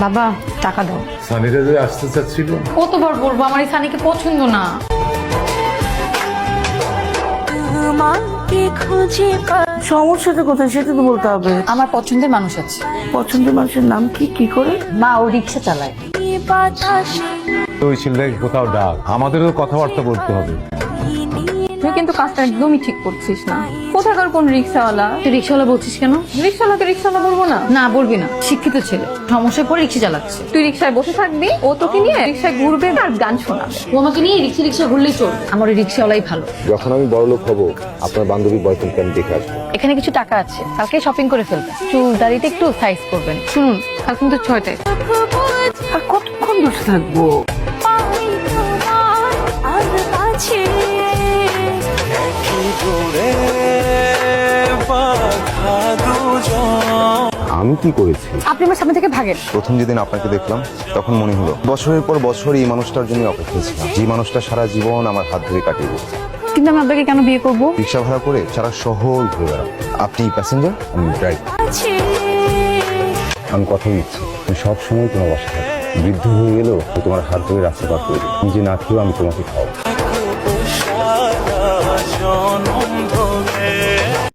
বাবা টাকা দাও। সানিরা যে আসতে চাচ্ছিল। কতবার বলবো আমার এই সানিকে পছন্দ না। সমস্যাটা কোথায় সেটা তো বলতে হবে। আমার পছন্দের মানুষ আছে। পছন্দের মানুষের নাম কি? কি করে? মা ও রিক্সা চালায়। ওই ছেলেটাকে কোথাও ডাক, আমাদেরও কথাবার্তা বলতে হবে। তুই কিন্তু কাজটা একদমই ঠিক করছিস না। কোথাকার কোন রিক্সাওয়ালা? তুই রিক্সাওয়ালা বলছিস কেন? রিক্সাওয়ালাকে রিক্সাওয়ালা বলবো না? না বলবি না, শিক্ষিত ছেলে সমস্যায় পড়ে রিক্সা চালাচ্ছে। তুই রিক্সায় বসে থাকবি, ও তোকে নিয়ে রিক্সায় ঘুরবে আর গান শোনাবে। ও আমাকে নিয়ে রিক্সা রিক্সা ঘুরলেই চলবে। আমার ওই রিক্সাওয়ালাই ভালো। যখন আমি বড়লোক হব আপনার বান্ধবী বয়ফ্রেন্ডকে আমি দেখে আসবো। এখানে কিছু টাকা আছে, কালকে শপিং করে ফেলবেন। চুল দাড়িতে একটু সাইজ করবেন। শুনুন, কাল কিন্তু 6টায়। আর কতক্ষণ বসে থাকবো? আমি কি করেছি? আপনি আমার সামনে থেকে ভাগেন। প্রথম যেদিন আপনাকে দেখলাম তখন মনে হলো বছরের পর বছর এই মানুষটার জন্য অপেক্ষা ছিলাম, যে মানুষটা সারা জীবন আমার হাত ধরে কাটিয়ে দিয়েছে। কিন্তু আমি আপনাকে কেন বিয়ে করবো? রিক্সা ভাড়া করে সারা শহর ঘুরে বেড়াবো। আপনি প্যাসেঞ্জার, আমি ড্রাইভার। আমি কথা দিচ্ছি আমি সবসময় তোমার বাসা থাকবো। বৃদ্ধ হয়ে গেলেও তোমার হাত ধরে রাস্তা পার করে দেবো। নিজে না খেয়েও আমি তোমাকে খাওয়াবো।